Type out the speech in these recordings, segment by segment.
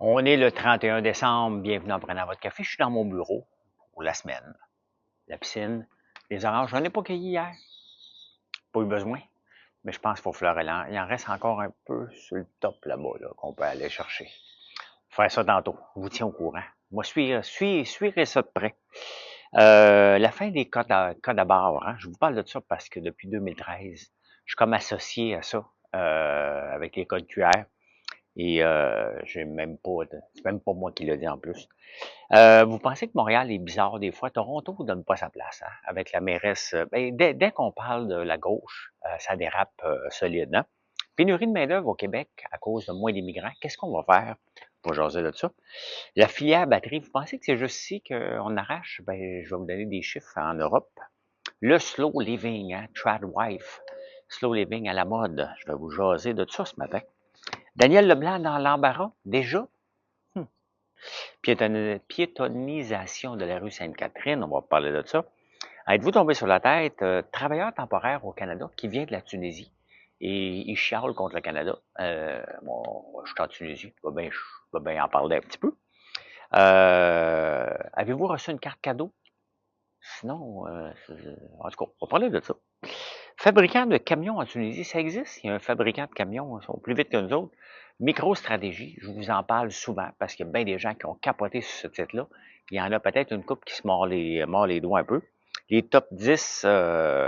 On est le 31 décembre. Bienvenue en prenant votre café. Je suis dans mon bureau pour la semaine. La piscine, les oranges, j'en ai pas cueilli hier. Pas eu besoin. Mais je pense qu'il faut fleurir. Il en reste encore un peu sur le top là-bas là, qu'on peut aller chercher. Faire ça tantôt. Je vous tiens au courant. Moi, suivez ça de près. La fin des codes à barre, hein, je vous parle de ça parce que depuis 2013, je suis comme associé à ça avec les codes QR. Et j'ai même pas, c'est même pas moi qui l'ai dit en plus. Vous pensez que Montréal est bizarre des fois? Toronto ne donne pas sa place, hein, avec la mairesse. Ben, dès qu'on parle de la gauche, ça dérape solide. Hein? Pénurie de main-d'œuvre au Québec à cause de moins d'immigrants. Qu'est-ce qu'on va faire pour jaser de ça? La filière batterie, vous pensez que c'est juste ici qu'on arrache? Ben, je vais vous donner des chiffres en Europe. Le slow living, hein, trad wife, slow living à la mode. Je vais vous jaser de ça ce matin. Daniel Leblanc dans l'embarras, déjà? Hmm. Piétonisation de la rue Sainte-Catherine, on va parler de ça. Êtes-vous tombé sur la tête? Travailleur temporaire au Canada qui vient de la Tunisie et il chiale contre le Canada. Bon, je suis en Tunisie, je vais bien en parler un petit peu. Avez-vous reçu une carte cadeau? Sinon, en tout cas, on va parler de ça. Fabricant de camions en Tunisie, ça existe? Il y a un fabricant de camions, ils sont plus vite que nous autres. MicroStratégie, je vous en parle souvent parce qu'il y a bien des gens qui ont capoté sur ce titre-là. Il y en a peut-être une couple qui se mord les doigts un peu. Les top 10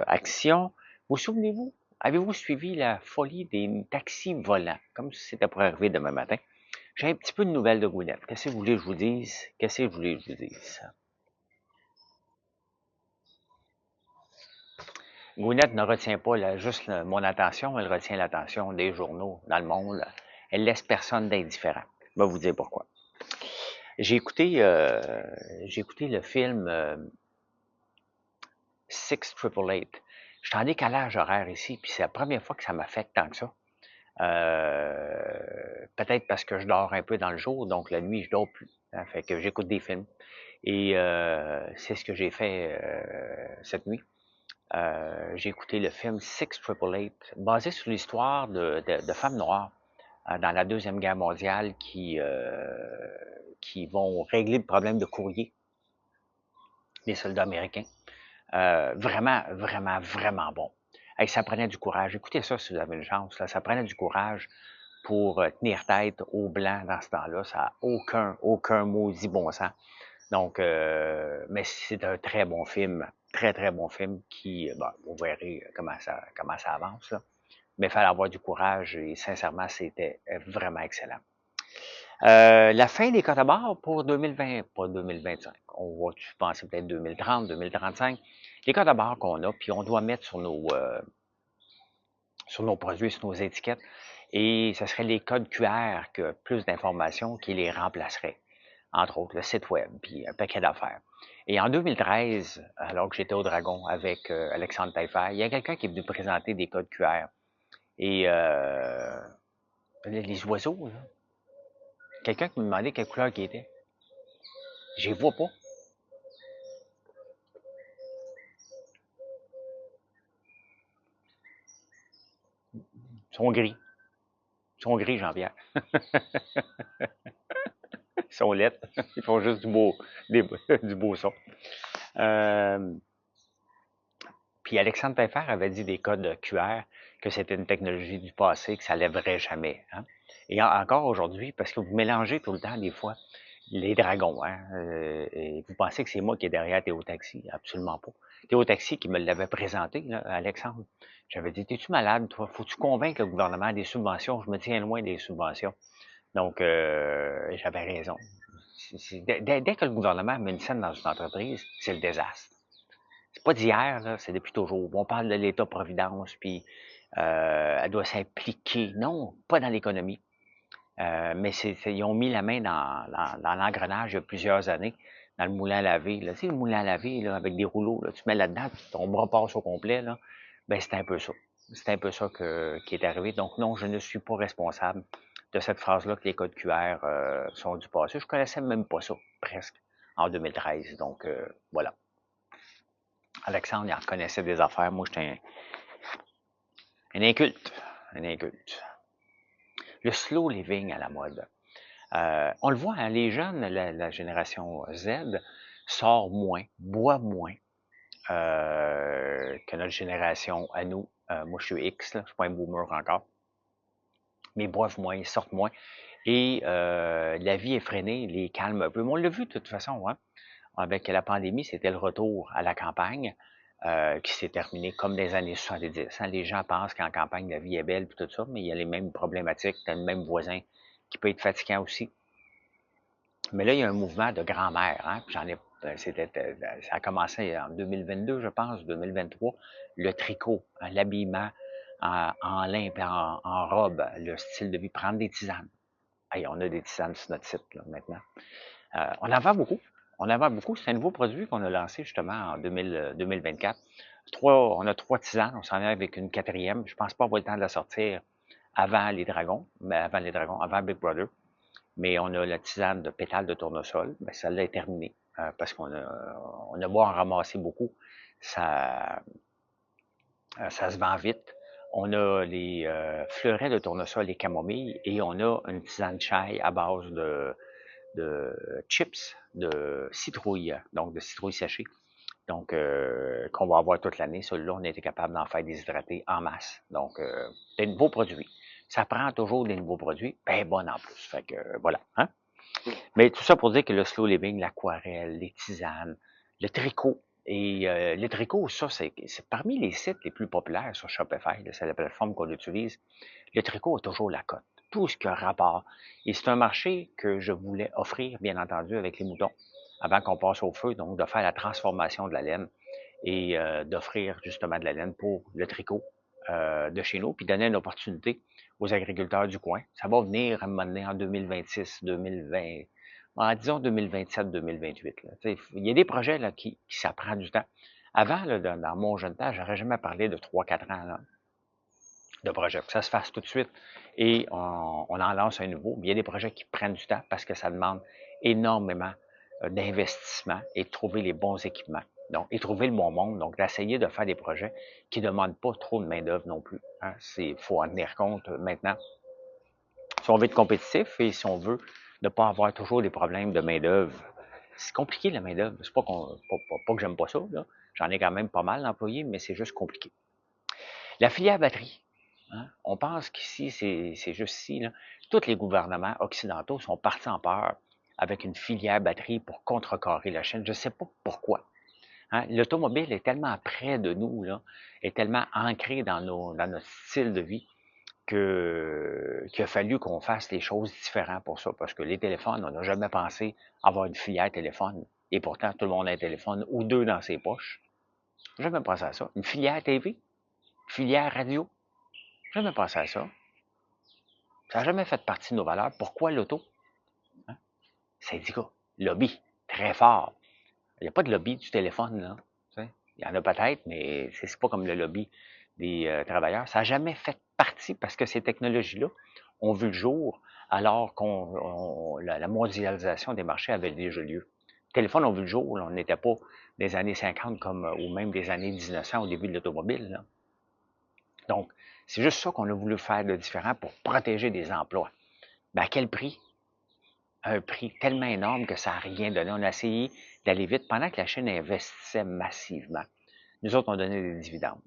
actions. Vous souvenez-vous? Avez-vous suivi la folie des taxis volants? Comme si c'était pour arriver demain matin. J'ai un petit peu de nouvelles de Gwyneth. Qu'est-ce que vous voulez que je vous dise? Qu'est-ce que vous voulez que je vous dise? Gwyneth ne retient pas mon attention, elle retient l'attention des journaux dans le monde. Elle laisse personne d'indifférent. Je vais vous dire pourquoi. J'ai écouté, euh, j'ai écouté le film Six Triple Eight. Je suis en décalage horaire ici, puis c'est la première fois que ça m'affecte tant que ça. Peut-être parce que je dors un peu dans le jour, donc la nuit, je dors plus. Hein, fait que j'écoute des films. Et c'est ce que j'ai fait cette nuit. J'ai écouté le film Six Triple Eight, basé sur l'histoire de femmes noires dans la Deuxième Guerre mondiale qui vont régler le problème de courrier des soldats américains. Vraiment, vraiment, vraiment bon. Hey, ça prenait du courage. Écoutez ça si vous avez une chance. Là. Ça prenait du courage pour tenir tête aux Blancs dans ce temps-là. Ça n'a aucun maudit bon sens. Donc, mais c'est un très bon film, très, très bon film qui, bon, vous verrez comment ça avance, là. Mais il fallait avoir du courage et sincèrement, c'était vraiment excellent. La fin des cotes à barre pour 2020, pas 2025. On va penser peut-être 2030, 2035. Les cotes à barre qu'on a, puis on doit mettre sur nos produits, sur nos étiquettes. Et ce serait les codes QR que plus d'informations qui les remplaceraient. Entre autres, le site web, puis un paquet d'affaires. Et en 2013, alors que j'étais au Dragon avec Alexandre Taillefer, il y a quelqu'un qui est venu présenter des codes QR. Et les oiseaux, là. Quelqu'un qui me demandait quelle couleur qui était. Je les vois pas. Ils sont gris. Ils sont gris, Jean-Pierre. Ils sont laids. Ils font juste du beau son. Euh, Puis Alexandre Taillefer avait dit des codes QR que c'était une technologie du passé, que ça lèverait jamais. Hein? Et encore aujourd'hui, parce que vous mélangez tout le temps, des fois, les dragons. Hein? Et vous pensez que c'est moi qui est derrière Théo Taxi? Absolument pas. Théo Taxi qui me l'avait présenté, là, Alexandre. J'avais dit, t'es-tu malade, toi? Faut-tu convaincre le gouvernement des subventions? Je me tiens loin des subventions. Donc, j'avais raison. Dès que le gouvernement met une scène dans une entreprise, c'est le désastre. C'est pas d'hier, là, c'est depuis toujours. On parle de l'État-providence, puis elle doit s'impliquer. Non, pas dans l'économie. Mais ils ont mis la main dans l'engrenage il y a plusieurs années, dans le moulin à laver. Là. Tu sais, le moulin à laver, là, avec des rouleaux, là, tu mets là-dedans, ton bras passe au complet. Là. Ben, c'est un peu ça. C'est un peu ça qui est arrivé. Donc, non, je ne suis pas responsable de cette phrase-là que les codes QR sont du passé. Je connaissais même pas ça, presque, en 2013. Donc, voilà. Alexandre, il en connaissait des affaires. Moi, j'étais un inculte. Un inculte. Le slow living à la mode. On le voit, hein, les jeunes, la génération Z, sort moins, boit moins que notre génération à nous. Moi, je suis X, là, je suis pas un boomer encore, mais boivent moins, ils sortent moins. Et la vie est freinée, les calme un peu. Mais on l'a vu de toute façon, hein, avec la pandémie, c'était le retour à la campagne qui s'est terminé comme des années 70. Hein. Les gens pensent qu'en campagne, la vie est belle et tout ça, mais il y a les mêmes problématiques. Tu as le même voisin qui peut être fatigant aussi. Mais là, il y a un mouvement de grand-mère. Hein, puis ça a commencé en 2022, je pense, 2023. Le tricot, hein, l'habillement en lin et en robe, le style de vie, prendre des tisanes. Hey, on a des tisanes sur notre site là, maintenant. On en vend beaucoup. On en vend beaucoup. C'est un nouveau produit qu'on a lancé justement en 2024. On a 3 tisanes. On s'en est avec une quatrième. Je pense pas avoir le temps de la sortir avant les dragons, avant Big Brother. Mais on a la tisane de pétales de tournesol. Mais celle-là est terminée parce on a beau en ramasser beaucoup. Ça se vend vite. On a les fleurets de tournesol et camomille et on a une tisane chai à base de chips de citrouille, donc de citrouille séchée. Donc, qu'on va avoir toute l'année. Celui-là, on a été capable d'en faire déshydrater en masse. Donc, des nouveaux produits. Ça prend toujours des nouveaux produits, ben bon en plus. Fait que, voilà. Hein? Mais tout ça pour dire que le slow living, l'aquarelle, les tisanes, le tricot. Et le tricot, ça, c'est parmi les sites les plus populaires sur Shopify. C'est la plateforme qu'on utilise. Le tricot a toujours la cote. Tout ce qui a rapport. Et c'est un marché que je voulais offrir, bien entendu, avec les moutons, avant qu'on passe au feu, donc de faire la transformation de la laine et d'offrir justement de la laine pour le tricot de chez nous, puis donner une opportunité aux agriculteurs du coin. Ça va venir à un moment donné en 2026, 2020, disons 2027-2028. Il y a des projets là, qui ça prend du temps. Avant, là, dans mon jeune temps, j'aurais jamais parlé de 3-4 ans là, de projet. Que ça se fasse tout de suite et on en lance un nouveau. Mais il y a des projets qui prennent du temps parce que ça demande énormément d'investissement et de trouver les bons équipements. Donc, et trouver le bon monde. Donc, d'essayer de faire des projets qui ne demandent pas trop de main-d'œuvre non plus. Hein. Il faut en tenir compte maintenant. Si on veut être compétitif et si on veut ne pas avoir toujours des problèmes de main-d'œuvre, c'est compliqué la main-d'œuvre. C'est pas que j'aime pas ça, là. J'en ai quand même pas mal d'employés, mais c'est juste compliqué. La filière batterie. Hein? On pense qu'ici, c'est juste ici, là. Tous les gouvernements occidentaux sont partis en peur avec une filière batterie pour contrecarrer la chaîne. Je ne sais pas pourquoi. Hein? L'automobile est tellement près de nous, là, est tellement ancré dans notre style de vie qu'il a fallu qu'on fasse les choses différentes pour ça. Parce que les téléphones, on n'a jamais pensé avoir une filière téléphone. Et pourtant, tout le monde a un téléphone ou deux dans ses poches. Jamais pensé à ça. Une filière TV, filière radio. Jamais pensé à ça. Ça n'a jamais fait partie de nos valeurs. Pourquoi l'auto? Hein? Syndicat, lobby, très fort. Il n'y a pas de lobby du téléphone, là. Il y en a peut-être, mais c'est pas comme le lobby des travailleurs. Ça n'a jamais fait partie parce que ces technologies-là ont vu le jour alors qu'on la mondialisation des marchés avait déjà lieu. Les téléphones ont vu le jour, là, on n'était pas des années 50 comme, ou même des années 1900 au début de l'automobile. Là. Donc, c'est juste ça qu'on a voulu faire de différent pour protéger des emplois. Mais à quel prix? Un prix tellement énorme que ça n'a rien donné. On a essayé d'aller vite pendant que la Chine investissait massivement. Nous autres, on donnait des dividendes.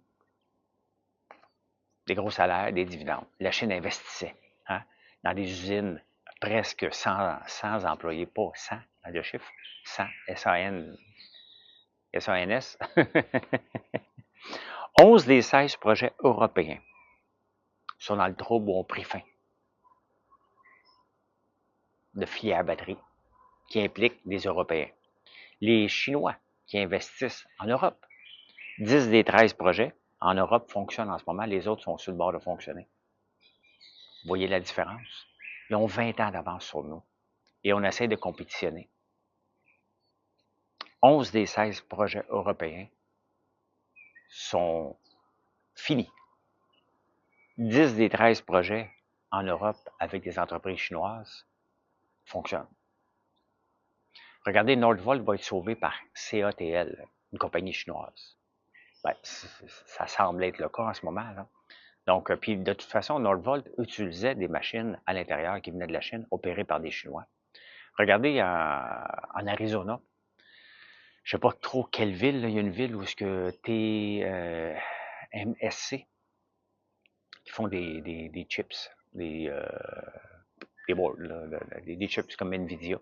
Des gros salaires, des dividendes. La Chine investissait hein, dans des usines presque 100 employés, pas 100 dans le chiffre, 100, S-A-N, S-A-N-S. 11 des 16 projets européens sont dans le trouble ou ont pris fin de filière batterie qui implique des Européens. Les Chinois qui investissent en Europe, 10 des 13 projets en Europe fonctionnent en ce moment, les autres sont sur le bord de fonctionner. Vous voyez la différence? Ils ont 20 ans d'avance sur nous et on essaie de compétitionner. 11 des 16 projets européens sont finis. 10 des 13 projets en Europe avec des entreprises chinoises fonctionnent. Regardez, Nordvolt va être sauvé par CATL, une compagnie chinoise. Ben, ça semble être le cas en ce moment. Là. Donc, puis de toute façon, Northvolt utilisait des machines à l'intérieur qui venaient de la Chine, opérées par des Chinois. Regardez en Arizona, je sais pas trop quelle ville, là, il y a une ville où ce que TMSC, qui font des chips, des boards, là, des chips comme Nvidia.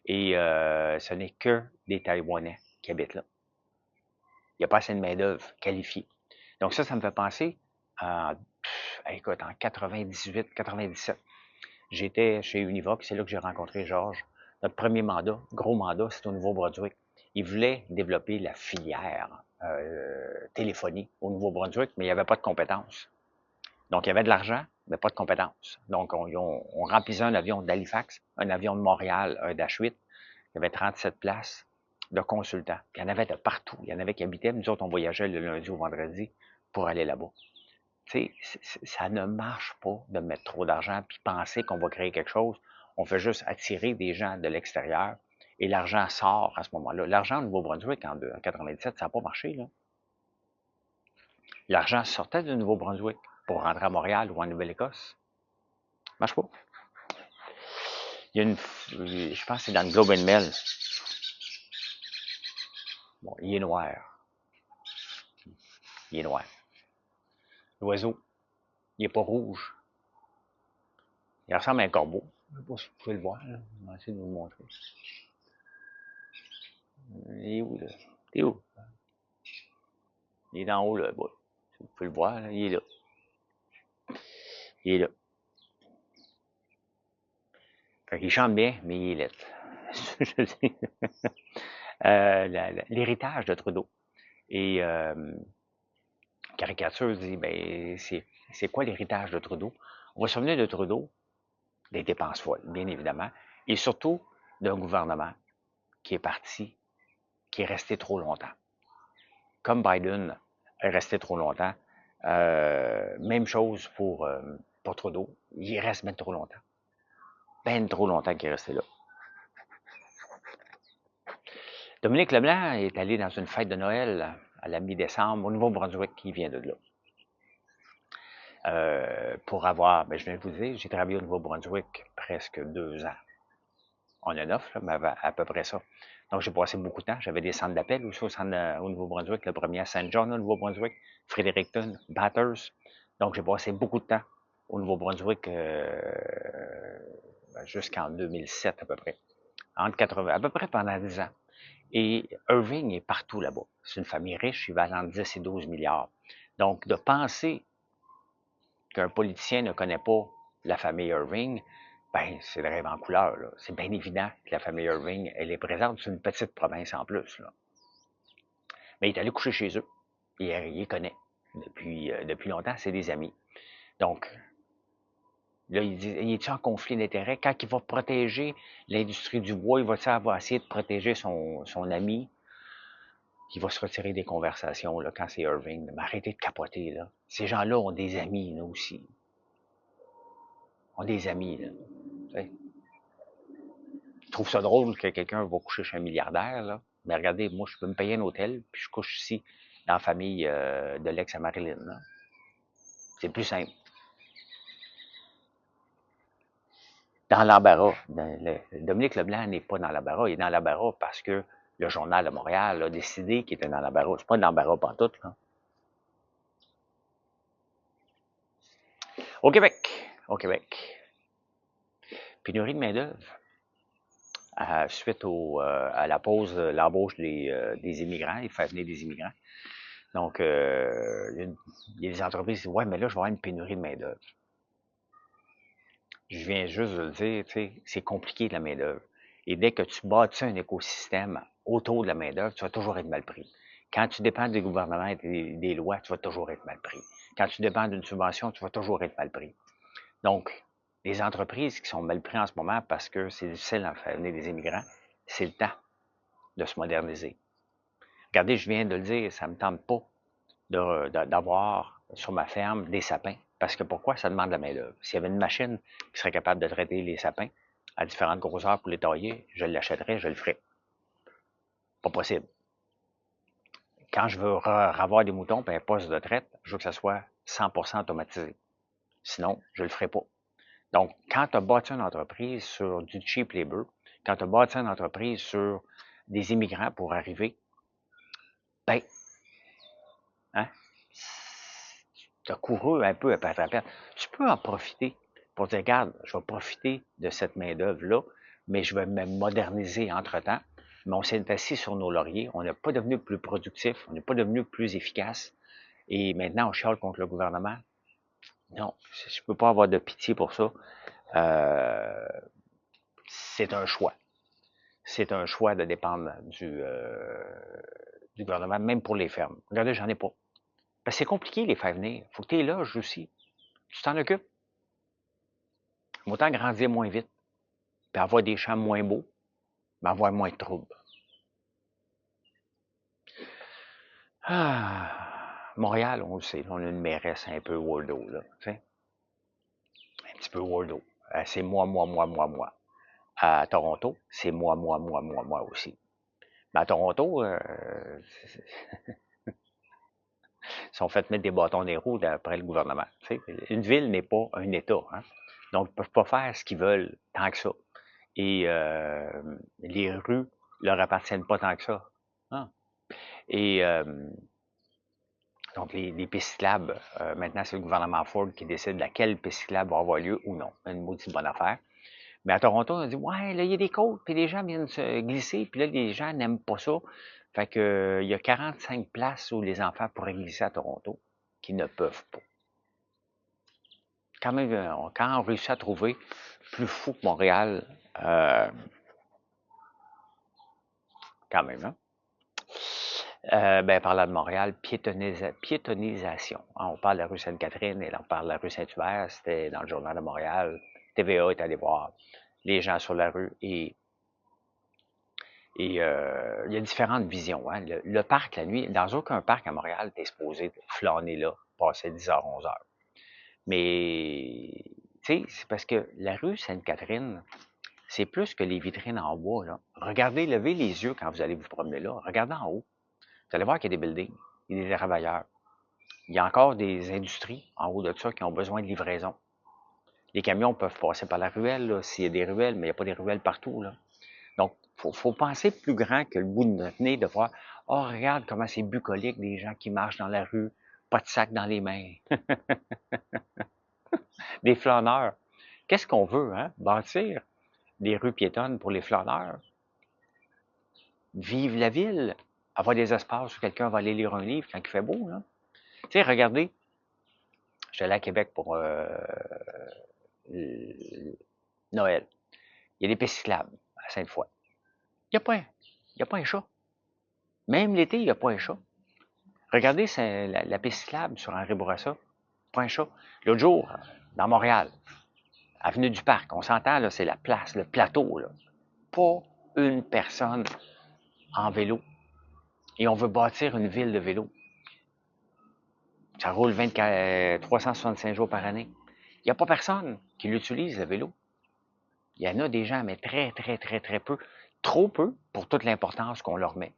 Et ce n'est que des Taïwanais qui habitent là. Il n'y a pas assez de main-d'œuvre qualifiée. Donc ça me fait penser à, écoute, en 98, 97, j'étais chez Univox, c'est là que j'ai rencontré Georges. Notre premier mandat, gros mandat, c'est au Nouveau-Brunswick. Il voulait développer la filière téléphonie au Nouveau-Brunswick, mais il n'y avait pas de compétences. Donc, il y avait de l'argent, mais pas de compétences. Donc, on remplissait un avion d'Halifax, un avion de Montréal, un Dash 8. Il y avait 37 places de consultants. Puis, il y en avait de partout. Il y en avait qui habitaient. Nous autres, on voyageait le lundi au vendredi pour aller là-bas. Tu sais, ça ne marche pas de mettre trop d'argent puis penser qu'on va créer quelque chose. On fait juste attirer des gens de l'extérieur et l'argent sort à ce moment-là. L'argent au Nouveau-Brunswick en 97, ça n'a pas marché, là. L'argent sortait du Nouveau-Brunswick pour rentrer à Montréal ou en Nouvelle-Écosse. Ça marche pas. Il y a une, je pense que c'est dans le Globe and Mail. Bon, il est noir. Il est noir. L'oiseau, il est pas rouge. Il ressemble à un corbeau. Je sais pas si vous pouvez le voir, là. Je vais essayer de vous le montrer. Il est où, là? Il est où? Il est d'en haut, là. Bon, si vous pouvez le voir, là. Il est là. Il est là. Fait qu'il chante bien, mais il est laid. Je sais. L'héritage de Trudeau. Et Caricature dit, ben, c'est quoi l'héritage de Trudeau? On va se souvenir de Trudeau, des dépenses folles, bien évidemment, et surtout d'un gouvernement qui est parti, qui est resté trop longtemps. Comme Biden est resté trop longtemps, même chose pour Trudeau, il reste bien trop longtemps. Ben trop longtemps qu'il est resté là. Dominique Leblanc est allé dans une fête de Noël à la mi-décembre au Nouveau-Brunswick, qui vient de là. Pour avoir, ben, je viens de vous dire, j'ai travaillé au Nouveau-Brunswick presque 2 ans. On a 9, là, mais à peu près ça. Donc, j'ai passé beaucoup de temps. J'avais des centres d'appel aussi au Nouveau-Brunswick, le premier à Saint John, au Nouveau-Brunswick, Fredericton, Bathurst. Donc, j'ai passé beaucoup de temps au Nouveau-Brunswick jusqu'en 2007 à peu près. Entre 80, à peu près pendant 10 ans. Et Irving est partout là-bas. C'est une famille riche, il va entre 10 et 12 milliards. Donc, de penser qu'un politicien ne connaît pas la famille Irving, ben, c'est le rêve en couleur, là. C'est bien évident que la famille Irving, elle est présente sur une petite province en plus, là. Mais il est allé coucher chez eux. Il les connaît. Depuis longtemps, c'est des amis. Donc, là, il dit, il est-tu en conflit d'intérêts? Quand il va protéger l'industrie du bois, il va essayer de protéger son ami. Il va se retirer des conversations, là, quand c'est Irving. Mais arrêtez de capoter, là. Ces gens-là ont des amis, là, aussi. Ont des amis, là. Je trouve ça drôle que quelqu'un va coucher chez un milliardaire, là. Mais regardez, moi, je peux me payer un hôtel, puis je couche ici, dans la famille de l'ex à Marilyn, là. C'est plus simple. Dans l'embarras. Dominique Leblanc n'est pas dans l'embarras. Il est dans l'embarras parce que le Journal de Montréal a décidé qu'il était dans l'embarras. C'est pas dans l'embarras pantoute, là. Au Québec, pénurie de main-d'œuvre. Suite à la pause, l'embauche des immigrants, il fait venir des immigrants. Donc, il y a des entreprises qui disent, ouais, mais là, je vais avoir une pénurie de main-d'œuvre. Je viens juste de le dire, tu sais, c'est compliqué de la main-d'œuvre. Et dès que tu bâtis un écosystème autour de la main-d'œuvre, tu vas toujours être mal pris. Quand tu dépends du gouvernement et des lois, tu vas toujours être mal pris. Quand tu dépends d'une subvention, tu vas toujours être mal pris. Donc, les entreprises qui sont mal prises en ce moment parce que c'est difficile à faire venir des immigrants, c'est le temps de se moderniser. Regardez, je viens de le dire, ça ne me tente pas d'avoir sur ma ferme des sapins. Parce que pourquoi? Ça demande de la main-d'œuvre. S'il y avait une machine qui serait capable de traiter les sapins à différentes grosseurs pour les tailler, je l'achèterais, je le ferais. Pas possible. Quand je veux ravoir des moutons et un poste de traite, je veux que ça soit 100% automatisé. Sinon, je ne le ferai pas. Donc, quand tu as bâti une entreprise sur du cheap labor, quand tu as bâti une entreprise sur des immigrants pour arriver, ben, hein, tu as couru un peu à perte à perte. Tu peux en profiter pour dire, regarde, je vais profiter de cette main-d'œuvre-là, mais je vais me moderniser entre-temps. Mais on s'est assis sur nos lauriers, on n'est pas devenu plus productif, on n'est pas devenu plus efficace, et maintenant on chiale contre le gouvernement. Non, je ne peux pas avoir de pitié pour ça. Euh, c'est un choix. C'est un choix de dépendre du gouvernement, même pour les fermes. Regardez, j'en ai pas. Parce que c'est compliqué les faire venir. Faut que tu es loges aussi. Tu t'en occupes. Autant grandir moins vite, puis avoir des champs moins beaux, mais avoir moins de troubles. Montréal, on le sait, on a une mairesse un peu Waldo, là, tu sais, un petit peu Waldo. C'est moi, moi, moi, moi, moi. À Toronto, c'est moi, moi, moi, moi, moi aussi. Mais à Toronto, ils sont fait mettre des bâtons dans les roues d'après le gouvernement. Tu sais, une ville n'est pas un État. Hein? Donc, ils ne peuvent pas faire ce qu'ils veulent tant que ça. Et les rues ne leur appartiennent pas tant que ça. Hein? Et donc, les pistes cyclables, maintenant, c'est le gouvernement Ford qui décide laquelle piste cyclable va avoir lieu ou non. Une maudite bonne affaire. Mais à Toronto, on a dit, ouais, là, il y a des côtes, puis les gens viennent se glisser, puis là, les gens n'aiment pas ça. Fait que, il y a 45 places où les enfants pourraient glisser à Toronto, qui ne peuvent pas. Quand même, quand on réussit à trouver plus fou que Montréal, quand même, hein? Ben, parlant de Montréal, piétonisation. Hein, on parle de la rue Sainte-Catherine et là, on parle de la rue Saint-Hubert. C'était dans le journal de Montréal. TVA est allé voir les gens sur la rue et il y a différentes visions. Hein. Le parc, la nuit, dans aucun parc à Montréal, tu es supposé flâner là, passer 10h, 11h. Mais, tu sais, c'est parce que la rue Sainte-Catherine, c'est plus que les vitrines en bois. Là. Regardez, levez les yeux quand vous allez vous promener là. Regardez en haut. Vous allez voir qu'il y a des buildings, il y a des travailleurs. Il y a encore des industries en haut de ça qui ont besoin de livraison. Les camions peuvent passer par la ruelle, s'il y a des ruelles, mais il n'y a pas des ruelles partout. Là. Donc, faut penser plus grand que le bout de notre nez, de voir, oh, regarde comment c'est bucolique, des gens qui marchent dans la rue, pas de sac dans les mains, des flâneurs. Qu'est-ce qu'on veut, hein? Bâtir des rues piétonnes pour les flâneurs, vivre la ville, avoir des espaces où quelqu'un va aller lire un livre quand il fait beau, là. Tu sais, regardez, j'étais allé à Québec pour Noël. Il y a des pistes cyclables à Sainte-Foy. Il n'y a pas un, il y a pas un chat. Même l'été, il n'y a pas un chat. Regardez la piste cyclable sur Henri Bourassa. Pas un chat. L'autre jour, dans Montréal, avenue du Parc, on s'entend, là, c'est la place, le plateau, là. Pas une personne en vélo. Et on veut bâtir une ville de vélo. Ça roule 24, 365 jours par année. Il n'y a pas personne qui l'utilise, le vélo. Il y en a des gens, mais très, très, très, très peu. Trop peu pour toute l'importance qu'on leur met.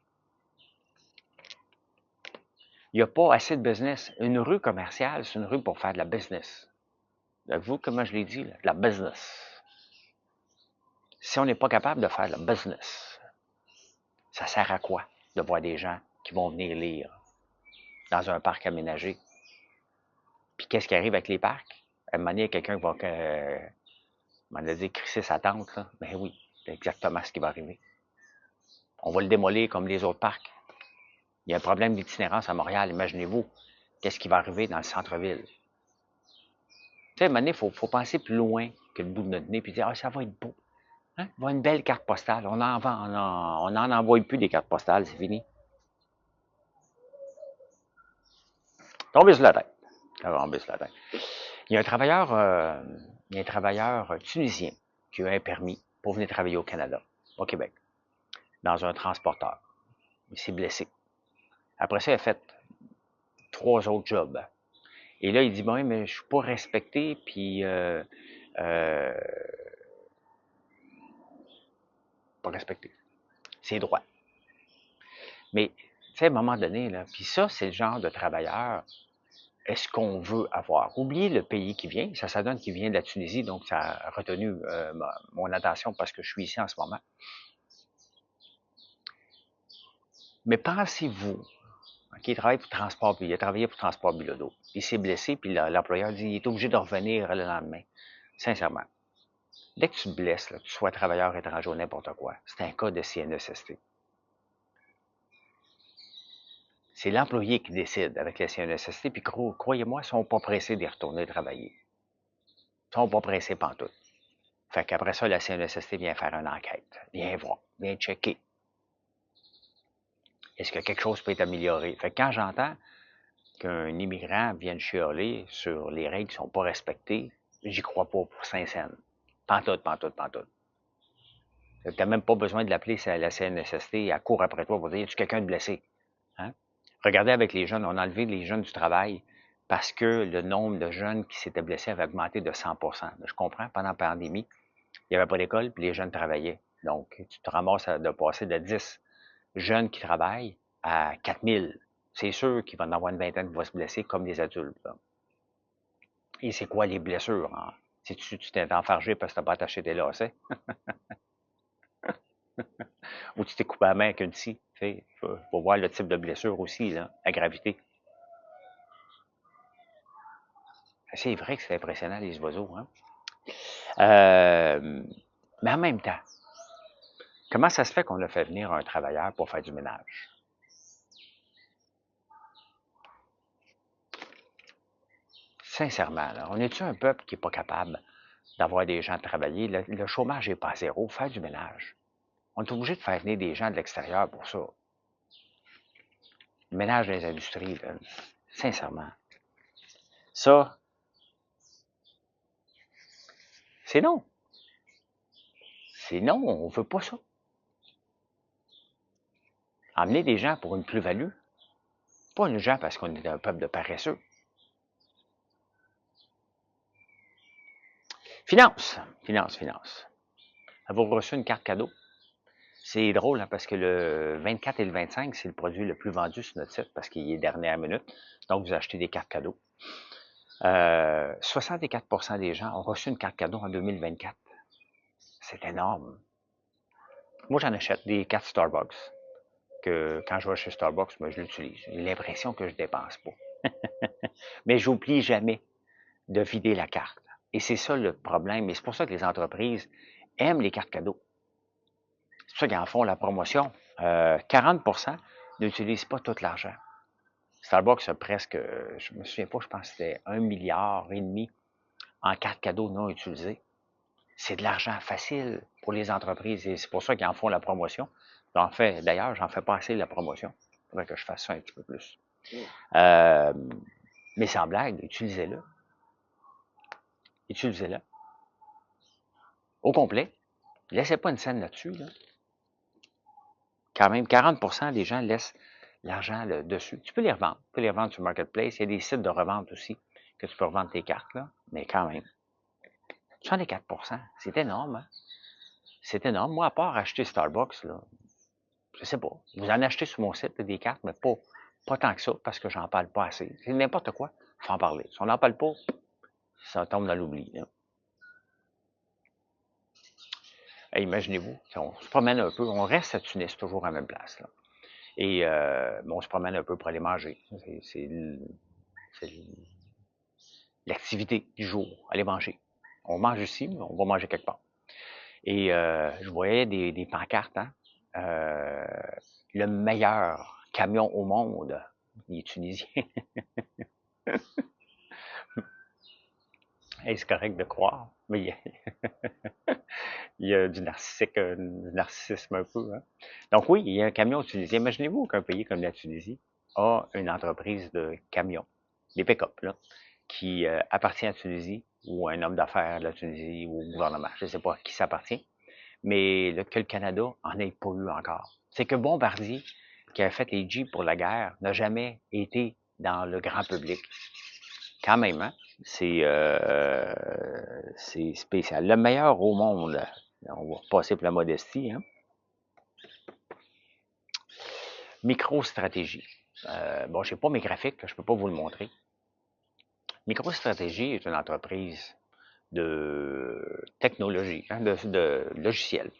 Il n'y a pas assez de business. Une rue commerciale, c'est une rue pour faire de la business. Vous, comment je l'ai dit, là, de la business. Si on n'est pas capable de faire de la business, ça sert à quoi de voir des gens qui vont venir lire dans un parc aménagé? Puis qu'est-ce qui arrive avec les parcs? À un moment donné, il y a quelqu'un qui va, m'en a dit, crisser sa tente, là. Ben oui, c'est exactement ce qui va arriver. On va le démolir comme les autres parcs. Il y a un problème d'itinérance à Montréal, imaginez-vous. Qu'est-ce qui va arriver dans le centre-ville? Tu sais, à un moment donné, faut penser plus loin que le bout de notre nez, puis dire, ah, ça va être beau. Hein? On va une belle carte postale. On n'en envoie plus des cartes postales, c'est fini. Tombez sur la tête. Tombez sur la tête. Il y a un travailleur, tunisien qui a un permis pour venir travailler au Canada, au Québec, dans un transporteur. Il s'est blessé. Après ça, il a fait 3 autres jobs. Et là, il dit, bon, mais je suis pas respecté, puis euh, pas respecté. C'est droit. Mais, tu sais, à un moment donné, là, puis ça, c'est le genre de travailleur est-ce qu'on veut avoir? Oubliez le pays qui vient, ça donne qu'il vient de la Tunisie, donc ça a retenu mon attention parce que je suis ici en ce moment. Mais pensez-vous, il travaille pour Transport, il a travaillé pour Transport Bilodeau. Il s'est blessé, puis l'employeur dit qu'il est obligé de revenir le lendemain. Sincèrement, dès que tu te blesses, là, que tu sois travailleur étranger ou n'importe quoi, c'est un cas de CNESST. C'est l'employé qui décide avec la CNESST, puis croyez-moi, ils ne sont pas pressés d'y retourner travailler. Ils ne sont pas pressés pantoute. Fait qu'après ça, la CNESST vient faire une enquête. Viens voir, viens checker. Est-ce que quelque chose peut être amélioré? Fait que quand j'entends qu'un immigrant vienne chialer sur les règles qui ne sont pas respectées, j'y crois pas pour 5 cents. Pantoute, pantoute, pantoute. Tu n'as même pas besoin de l'appeler la CNSST, elle court après toi pour dire, y a-tu quelqu'un de blessé? Hein? Regardez avec les jeunes, on a enlevé les jeunes du travail parce que le nombre de jeunes qui s'étaient blessés avait augmenté de 100%. Je comprends, pendant la pandémie, il n'y avait pas d'école, puis les jeunes travaillaient. Donc, tu te ramasses de passer de 10 jeunes qui travaillent à 4000. C'est sûr qu'il va en avoir une vingtaine qui vont se blesser comme des adultes. Là. Et c'est quoi les blessures? Hein? Si tu t'es enfargé parce que tu n'as pas attaché tes lacets, ou tu t'es coupé la main avec une scie. Il faut voir le type de blessure aussi, là, la gravité. C'est vrai que c'est impressionnant, les oiseaux. Hein? Mais en même temps, comment ça se fait qu'on a fait venir un travailleur pour faire du ménage? Sincèrement, là, on est-tu un peuple qui n'est pas capable d'avoir des gens travailler? Le chômage n'est pas à zéro. Faire du ménage. On est obligé de faire venir des gens de l'extérieur pour ça. Le ménage des industries, là, sincèrement. Ça, c'est non. C'est non, on ne veut pas ça. Emmener des gens pour une plus-value, pas une gens parce qu'on est un peuple de paresseux. Finance, finance, finance. Avez-vous reçu une carte cadeau? C'est drôle hein, parce que le 24 et le 25, c'est le produit le plus vendu sur notre site parce qu'il est dernière minute. Donc, vous achetez des cartes cadeaux. 64% des gens ont reçu une carte cadeau en 2024. C'est énorme. Moi, j'en achète des cartes Starbucks que quand je vais chez Starbucks, moi, je l'utilise. J'ai l'impression que je dépense pas. Mais j'oublie jamais de vider la carte. Et c'est ça le problème. Et c'est pour ça que les entreprises aiment les cartes cadeaux. C'est pour ça qu'ils en font la promotion. 40% n'utilisent pas tout l'argent. Starbucks a presque, je me souviens pas, je pense que c'était 1,5 milliard en cartes cadeaux non utilisées. C'est de l'argent facile pour les entreprises et c'est pour ça qu'ils en font la promotion. D'ailleurs, j'en fais pas assez la promotion. Il faudrait que je fasse ça un petit peu plus. Mais sans blague, utilisez-le. Utilisez-le. Au complet. Laissez pas une scène là-dessus. Là. Quand même, 40% des gens laissent l'argent dessus. Tu peux les revendre. Tu peux les revendre sur Marketplace. Il y a des sites de revente aussi que tu peux revendre tes cartes. Là. Mais quand même, 64%, c'est énorme. Hein? C'est énorme. Moi, à part acheter Starbucks, là, je sais pas. Vous en achetez sur mon site des cartes, mais pas tant que ça, parce que j'en parle pas assez. C'est n'importe quoi, il faut en parler. Si on n'en parle pas, ça tombe dans l'oubli. Imaginez-vous, on se promène un peu, on reste à Tunis, toujours à la même place. Là. Et on se promène un peu pour aller manger. C'est l'activité du jour, aller manger. On mange ici, mais on va manger quelque part. Et je voyais des pancartes, hein? Le meilleur camion au monde, il est tunisien. Hey, c'est correct de croire, mais il y a du narcissisme un peu. Hein? Donc oui, il y a un camion tunisien. Imaginez-vous qu'un pays comme la Tunisie a une entreprise de camions, des pick-up, là, qui appartient à la Tunisie ou à un homme d'affaires de la Tunisie ou au gouvernement. Je ne sais pas à qui ça appartient, mais que le Canada en ait pas eu encore. C'est que Bombardier, qui a fait les Jeeps pour la guerre, n'a jamais été dans le grand public. Quand même, hein? C'est spécial. Le meilleur au monde. On va repasser pour la modestie. Hein? Micro-stratégie. Bon, je n'ai pas mes graphiques, je ne peux pas vous le montrer. MicroStrategy est une entreprise de technologie, hein, de logiciels.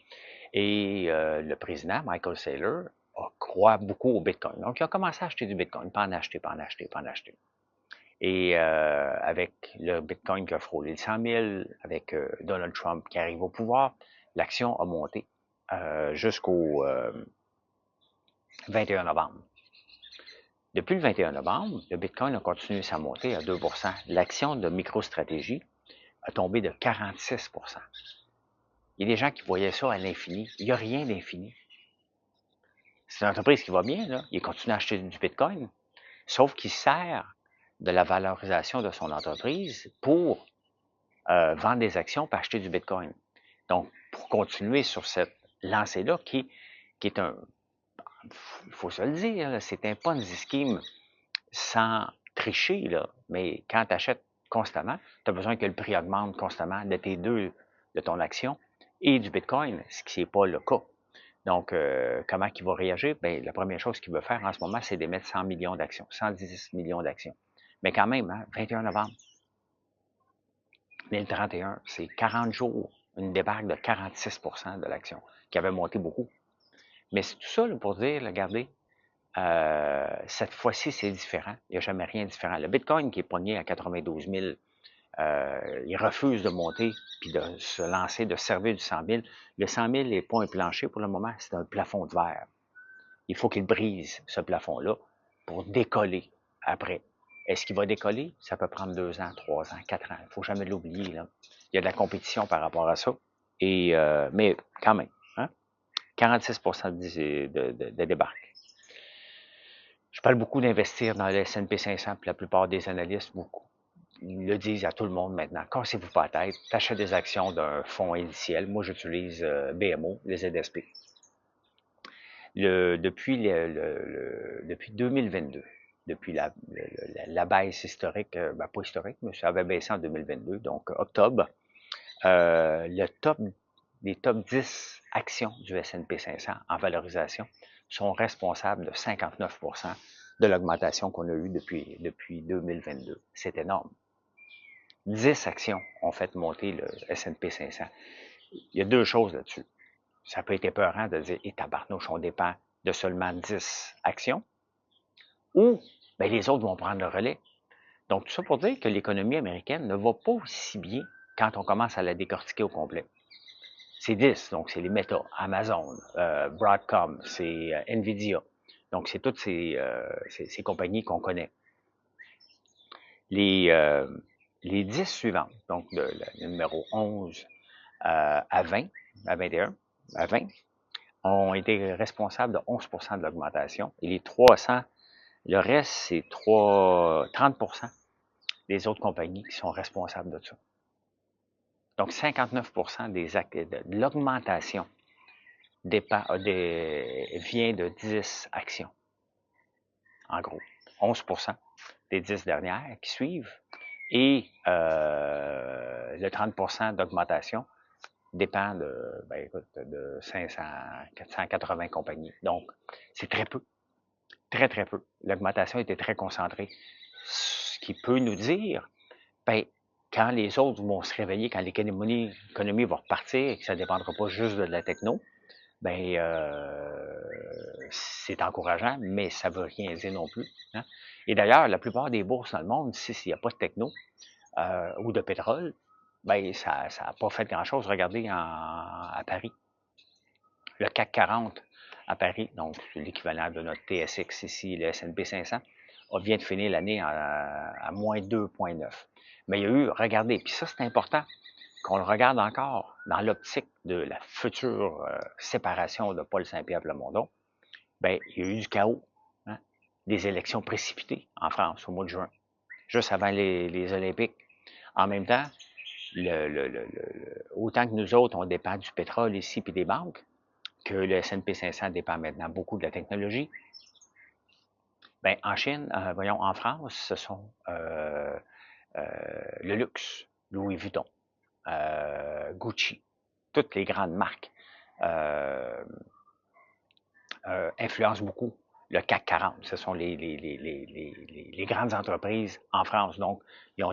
Et le président, Michael Saylor, croit beaucoup au Bitcoin. Donc, il a commencé à acheter du Bitcoin, pas en acheter, pas en acheter, pas en acheter. Et avec le Bitcoin qui a frôlé le 100 000, avec Donald Trump qui arrive au pouvoir, l'action a monté jusqu'au 21 novembre. Depuis le 21 novembre, le Bitcoin a continué sa montée à 2 L'action de MicroStrategy a tombé de 46 Il y a des gens qui voyaient ça à l'infini. Il n'y a rien d'infini. C'est une entreprise qui va bien, là. Il continue à acheter du Bitcoin, sauf qu'il sert de la valorisation de son entreprise pour vendre des actions pour acheter du Bitcoin. Donc, pour continuer sur cette lancée-là, qui est un, il faut se le dire, c'est un Ponzi scheme sans tricher, là. Mais quand tu achètes constamment, tu as besoin que le prix augmente constamment de tes deux, de ton action et du Bitcoin, ce qui n'est pas le cas. Donc, comment il va réagir? Bien, la première chose qu'il veut faire en ce moment, c'est d'émettre 100 millions d'actions, 110 millions d'actions. Mais quand même, hein, 21 novembre, mais le 31, c'est 40 jours, une débarque de 46 de l'action, qui avait monté beaucoup. Mais c'est tout ça là, pour dire, regardez, cette fois-ci, c'est différent. Il n'y a jamais rien de différent. Le Bitcoin qui est pogné à 92 000, il refuse de monter puis de se lancer, de servir du 100 000. Le 100 000 n'est pas un plancher pour le moment, c'est un plafond de verre. Il faut qu'il brise ce plafond-là pour décoller après. Est-ce qu'il va décoller? Ça peut prendre 2 ans, 3 ans, 4 ans. Il ne faut jamais l'oublier. Là. Il y a de la compétition par rapport à ça. Et, mais quand même, hein? 46 de débarque. Je parle beaucoup d'investir dans le S&P 500, puis la plupart des analystes ils le disent à tout le monde maintenant. Cassez-vous pas la tête, t'achètes des actions d'un fonds indiciel. Moi, j'utilise BMO, les ZSP. Depuis 2022, depuis la baisse historique, pas historique, mais ça avait baissé en 2022, donc octobre, les top 10 actions du S&P 500 en valorisation sont responsables de 59 de l'augmentation qu'on a eue depuis 2022. C'est énorme. 10 actions ont fait monter le S&P 500. Il y a deux choses là-dessus. Ça peut être épeurant de dire, tabarnouche, on dépend de seulement 10 actions, ou ben, les autres vont prendre le relais. Donc, tout ça pour dire que l'économie américaine ne va pas aussi bien quand on commence à la décortiquer au complet. C'est 10, donc c'est les Meta, Amazon, Broadcom, c'est Nvidia. Donc, c'est toutes ces compagnies qu'on connaît. Les 10 suivantes, donc le numéro 11 à 20, à 21, à 20, ont été responsables de 11 de l'augmentation. Et les 300, le reste, c'est 30 des autres compagnies qui sont responsables de ça. Donc, 59 de l'augmentation vient de 10 actions, en gros. 11 des 10 dernières qui suivent. Et le 30 d'augmentation dépend de 500, 480 compagnies. Donc, c'est très peu. Très, très peu. L'augmentation était très concentrée. Ce qui peut nous dire, ben, quand les autres vont se réveiller, quand l'économie va repartir et que ça ne dépendra pas juste de la techno, ben, c'est encourageant, mais ça ne veut rien dire non plus. Hein? Et d'ailleurs, la plupart des bourses dans le monde, s'il n'y a pas de techno ou de pétrole, ben, ça n'a pas fait grand-chose. Regardez à Paris. Le CAC 40 à Paris, donc l'équivalent de notre TSX ici, le S&P 500, vient de finir l'année à moins 2,9. Mais il y a eu, regardez, puis ça c'est important, qu'on le regarde encore dans l'optique de la future séparation de Paul Saint-Pierre Plamondon, bien, il y a eu du chaos, hein? Des élections précipitées en France au mois de juin, juste avant les Olympiques. En même temps, autant que nous autres, on dépend du pétrole ici puis des banques, que le S&P 500 dépend maintenant beaucoup de la technologie. Bien, en Chine, voyons, en France, ce sont le luxe, Louis Vuitton, Gucci, toutes les grandes marques influencent beaucoup le CAC 40. Ce sont les grandes entreprises en France. Donc, ils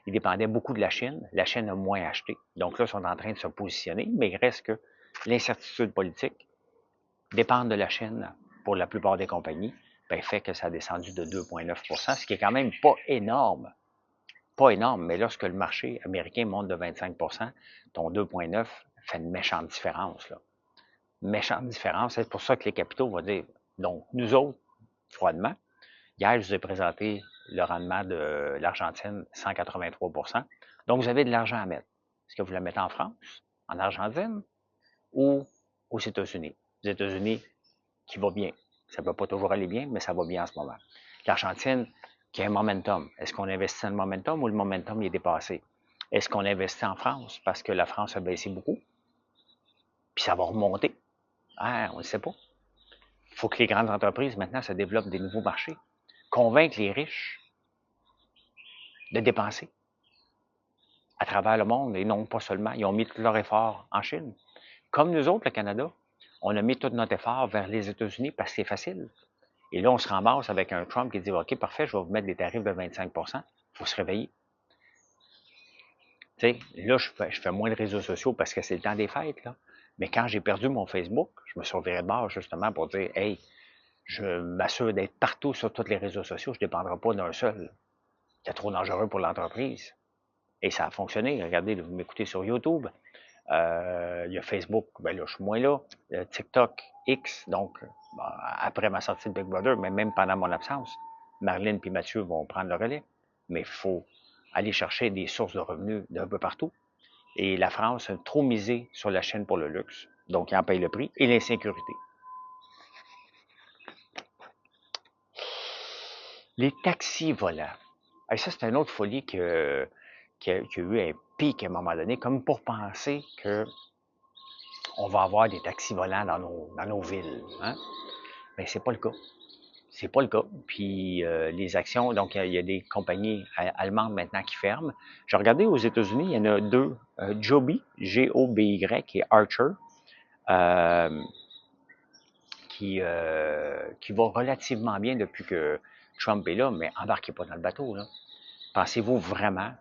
dépendaient beaucoup de la Chine. La Chine a moins acheté. Donc là, ils sont en train de se positionner, mais il reste que l'incertitude politique dépendre de la Chine pour la plupart des compagnies, ben, fait que ça a descendu de 2,9 ce qui est quand même pas énorme. Pas énorme, mais lorsque le marché américain monte de 25 ton 2,9 fait une méchante différence. Là. Méchante différence. C'est pour ça que les capitaux vont dire, donc nous autres, froidement, hier, je vous ai présenté le rendement de l'Argentine, 183 donc vous avez de l'argent à mettre. Est-ce que vous la mettez en France, en Argentine ou aux États-Unis? Les États-Unis, qui va bien. Ça ne peut pas toujours aller bien, mais ça va bien en ce moment. L'Argentine, qui a un momentum. Est-ce qu'on investit dans le momentum ou le momentum est dépassé? Est-ce qu'on investit en France parce que la France a baissé beaucoup? Puis ça va remonter. Ah, on ne sait pas. Il faut que les grandes entreprises, maintenant, se développent des nouveaux marchés. Convaincre les riches de dépenser à travers le monde et non pas seulement. Ils ont mis tout leur effort en Chine. Comme nous autres, le Canada, on a mis tout notre effort vers les États-Unis parce que c'est facile. Et là, on se ramasse avec un Trump qui dit, OK, parfait, je vais vous mettre des tarifs de 25 il faut se réveiller. Tu sais, là, je fais moins de réseaux sociaux parce que c'est le temps des fêtes, là. Mais quand j'ai perdu mon Facebook, je me suis reviré de bord justement pour dire, hey, je m'assure d'être partout sur tous les réseaux sociaux, je ne dépendrai pas d'un seul. C'est trop dangereux pour l'entreprise. Et ça a fonctionné. Regardez, vous m'écoutez sur YouTube. Il y a Facebook, ben là, je suis moins là. TikTok, X, donc, après ma sortie de Big Brother, mais même pendant mon absence, Marlène et Mathieu vont prendre le relais. Mais il faut aller chercher des sources de revenus d'un peu partout. Et la France a trop misé sur la chaîne pour le luxe. Donc, il en paye le prix et l'insécurité. Les taxis volants. Et ça, c'est une autre folie qui a eu un pic à un moment donné, comme pour penser que on va avoir des taxis volants dans nos villes. Hein? Mais c'est pas le cas. C'est pas le cas. Puis les actions, donc il y a des compagnies allemandes maintenant qui ferment. J'ai regardé aux États-Unis, il y en a deux. Joby, G-O-B-Y, et Archer, euh, qui va relativement bien depuis que Trump est là, mais embarquez pas dans le bateau. Là. Pensez-vous vraiment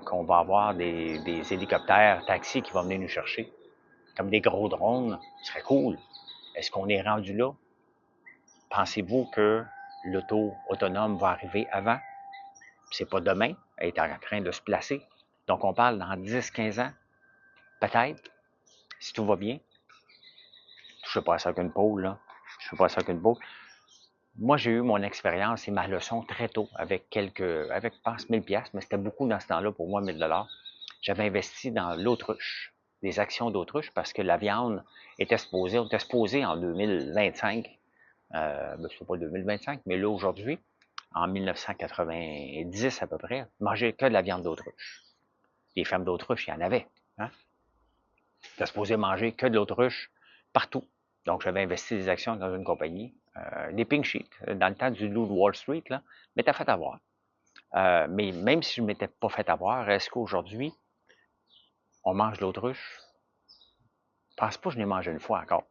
qu'on va avoir des hélicoptères, taxis qui vont venir nous chercher, comme des gros drones? Ce serait cool. Est-ce qu'on est rendu là? Pensez-vous que l'auto autonome va arriver avant? C'est pas demain, elle est en train de se placer. Donc, on parle dans 10-15 ans, peut-être, si tout va bien. Je ne sais pas ça qu'une pôle, là. Je ne sais pas ça qu'une pôle. Moi, j'ai eu mon expérience et ma leçon très tôt avec je pense, 1000 pièces, mais c'était beaucoup dans ce temps-là pour moi, 1000 $. J'avais investi dans l'autruche, des actions d'autruche, parce que la viande on était supposé en 2025, c'est pas 2025, mais là, aujourd'hui, en 1990 à peu près, manger que de la viande d'autruche. Des fermes d'autruche, il y en avait. Hein? C'était supposé manger que de l'autruche partout. Donc, j'avais investi des actions dans une compagnie, des pink sheets, dans le temps du loup de Wall Street, là, mais t'as fait avoir. Mais même si je ne m'étais pas fait avoir, est-ce qu'aujourd'hui, on mange de l'autruche? Je pense pas que je n'ai mangé une fois encore.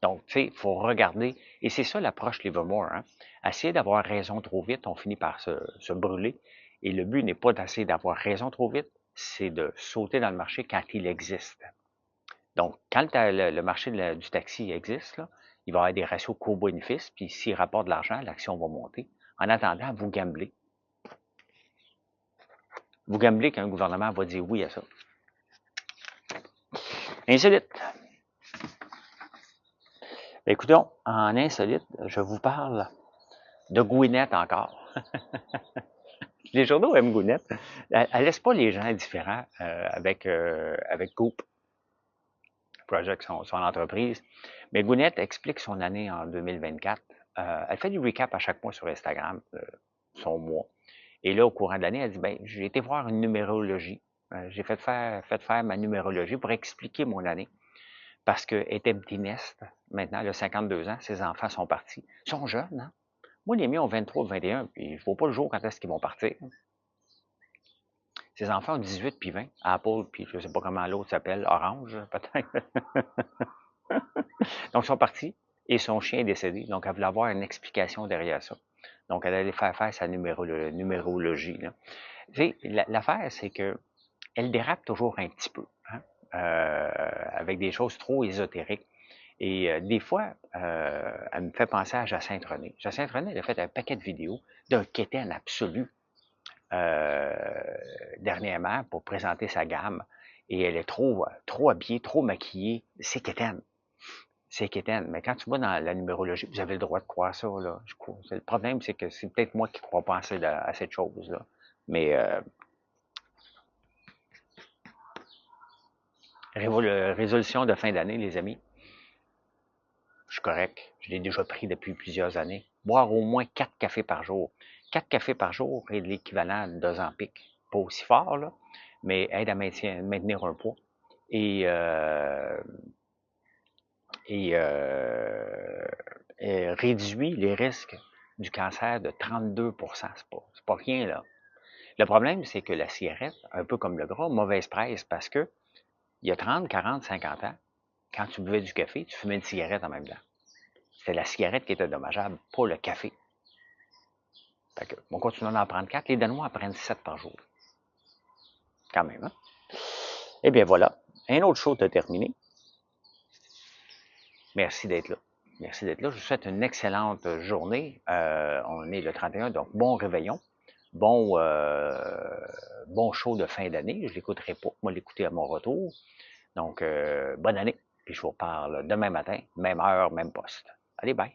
Donc, tu sais, il faut regarder. Et c'est ça l'approche Livermore. Hein? Essayer d'avoir raison trop vite, on finit par se brûler. Et le but n'est pas d'essayer d'avoir raison trop vite, c'est de sauter dans le marché quand il existe. Donc, quand le marché du taxi existe, là, il va y avoir des ratios co-bénéfices, puis s'il rapporte de l'argent, l'action va monter. En attendant, vous gamblez. Vous gamblez qu'un gouvernement va dire oui à ça. Insolite. Écoutez, en insolite, je vous parle de Gwyneth encore. Les journaux aiment Gwyneth. Elle laisse pas les gens indifférents avec Goop Project, son entreprise. Mais Gwyneth explique son année en 2024. Elle fait du recap à chaque mois sur Instagram, son mois. Et là, au courant de l'année, elle dit, ben, j'ai été voir une numérologie. J'ai fait faire ma numérologie pour expliquer mon année. Parce qu'elle était empty nest. Maintenant, elle a 52 ans. Ses enfants sont partis. Ils sont jeunes, hein? Moi, les miens ont 23, 21, puis je ne vois pas le jour quand est-ce qu'ils vont partir. Ses enfants ont 18 puis 20. Apple, puis je ne sais pas comment l'autre s'appelle, Orange, peut-être. Donc, ils sont partis. et son chien est décédé. Donc, elle voulait avoir une explication derrière ça. Donc, elle allait faire sa numérologie. Là. Tu sais, l'affaire, c'est que elle dérape toujours un petit peu, hein, avec des choses trop ésotériques. Et des fois, elle me fait penser à Jacinthe René. Jacinthe René, elle a fait un paquet de vidéos d'un quétaine absolu euh, dernièrement pour présenter sa gamme. Et elle est trop habillée, trop maquillée. C'est quétaine. C'est quétaine. Mais quand tu vas dans la numérologie, vous avez le droit de croire ça. Là. Je crois. Le problème, c'est que c'est peut-être moi qui ne crois pas à cette chose-là. Mais résolution de fin d'année, les amis, je suis correct. Je l'ai déjà pris depuis plusieurs années. Boire au moins 4 cafés par jour. 4 cafés par jour est l'équivalent de 2 en pic. Pas aussi fort, là, mais aide à maintenir un poids. Et, euh, et réduit les risques du cancer de 32 C'est pas rien, là. Le problème, c'est que la cigarette, un peu comme le gras, mauvaise presse parce que il y a 30, 40, 50 ans, quand tu buvais du café, tu fumais une cigarette en même temps. C'était la cigarette qui était dommageable, pas le café. Fait que, on continue d'en prendre 4. Les Danois en prennent 7 par jour. Quand même, hein? Eh bien, voilà. Un autre show de terminé. Merci d'être là. Merci d'être là. Je vous souhaite une excellente journée. On est le 31, donc bon réveillon. Bon show de fin d'année. Je ne l'écouterai pas. Moi, l'écouter à mon retour. Donc, bonne année. Puis je vous reparle demain matin, même heure, même poste. Allez, bye.